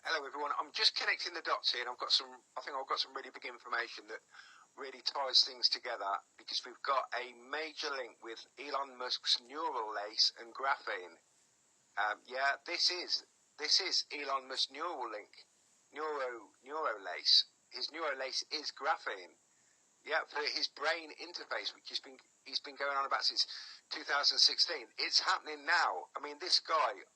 Hello everyone, I'm just connecting the dots here and I think I've got some really big information that really ties things together, because we've got a major link with Elon Musk's neural lace and graphene. This is Elon Musk's neural link, neuro lace. His neural lace is graphene. Yeah, for his brain interface, which he's been going on about since 2016. It's happening now. I mean, this guy,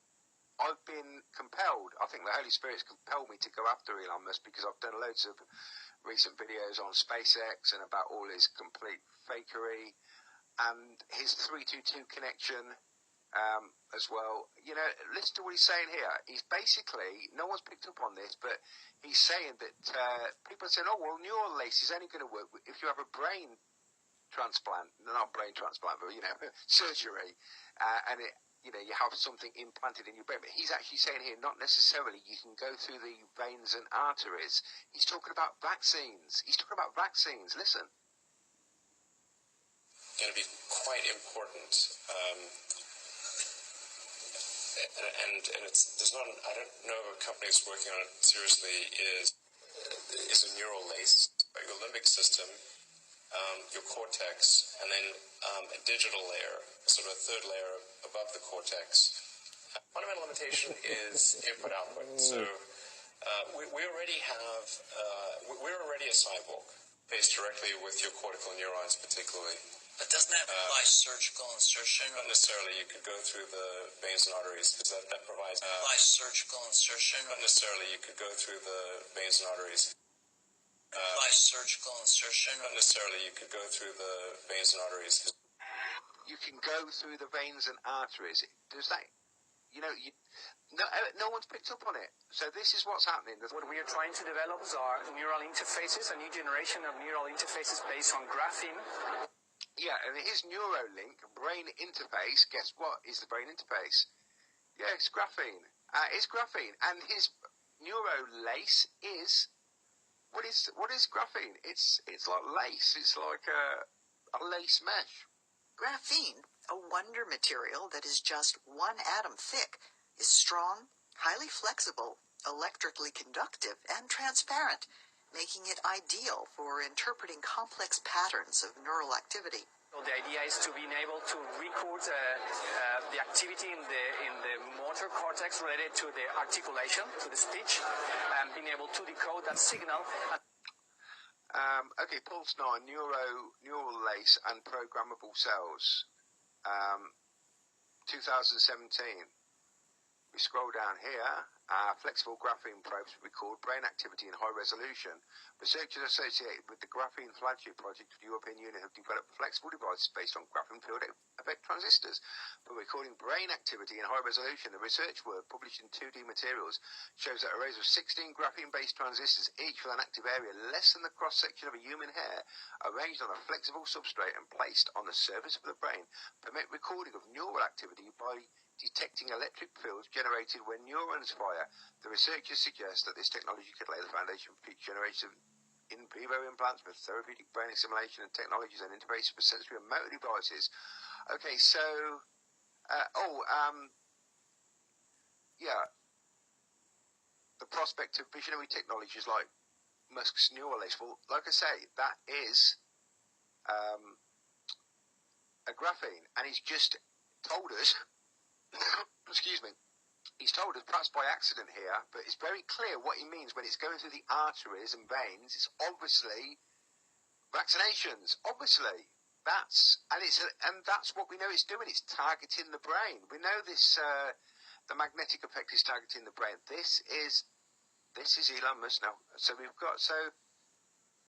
I've been compelled, I think the Holy Spirit's compelled me to go after Elon Musk, because I've done loads of recent videos on SpaceX and about all his complete fakery and his 322 connection as well. You know, listen to what he's saying here. He's basically, no one's picked up on this, but he's saying that people are saying, oh, well, neural lace is only going to work if you have a brain transplant, not brain transplant, but, you know, surgery, and it, you know, you have something implanted in your brain. But he's actually saying here, not necessarily you can go through the veins and arteries. He's talking about vaccines. Listen. Going to be quite important, and there's not. I don't know of a company that's working on it seriously. Is a neural lace, your limbic system, your cortex, and then a digital layer, sort of a third layer above the cortex. Fundamental limitation is input-output. So we already have, we're already a cyborg, based directly with your cortical neurons particularly. But doesn't that imply surgical insertion? Not necessarily. You could go through the veins and arteries, because that provides... surgical insertion? Not necessarily. You could go through the veins and arteries. Surgical insertion? Not necessarily. You could go through the veins and arteries. You can go through the veins and arteries. Does that, you know, no one's picked up on it. So this is what's happening. What we are trying to develop are neural interfaces, a new generation of neural interfaces based on graphene. Yeah, and his Neuralink brain interface, guess what is the brain interface? Yeah, it's graphene. It's graphene. And his neurolace is... What is graphene? It's like lace. It's like a lace mesh. Graphene, a wonder material that is just one atom thick, is strong, highly flexible, electrically conductive, and transparent, making it ideal for interpreting complex patterns of neural activity. So the idea is to be able to record the activity in the motor cortex related to the articulation, to the speech, and being able to decode that signal. Okay, Pulse 9, neural lace and programmable cells, 2017. We scroll down here. Flexible graphene probes record brain activity in high resolution. Researchers associated with the Graphene Flagship Project of the European Union have developed flexible devices based on graphene field effect transistors for recording brain activity in high resolution. The research work, published in 2D materials, shows that arrays of 16 graphene-based transistors, each with an active area less than the cross-section of a human hair, arranged on a flexible substrate and placed on the surface of the brain, permit recording of neural activity by detecting electric fields generated when neurons fire. The researchers suggest that this technology could lay the foundation for future generations of in vivo implants with therapeutic brain assimilation and technologies and interfaces for sensory and motor devices. Okay, so, the prospect of visionary technologies like Musk's neural lace. Well, like I say, that is a graphene, and he's just told us. Excuse me. He's told us, perhaps by accident here, but it's very clear what he means when it's going through the arteries and veins. It's obviously vaccinations. Obviously, that's what we know it's doing. It's targeting the brain. We know this. The magnetic effect is targeting the brain. This is Elon Musk now. So we've got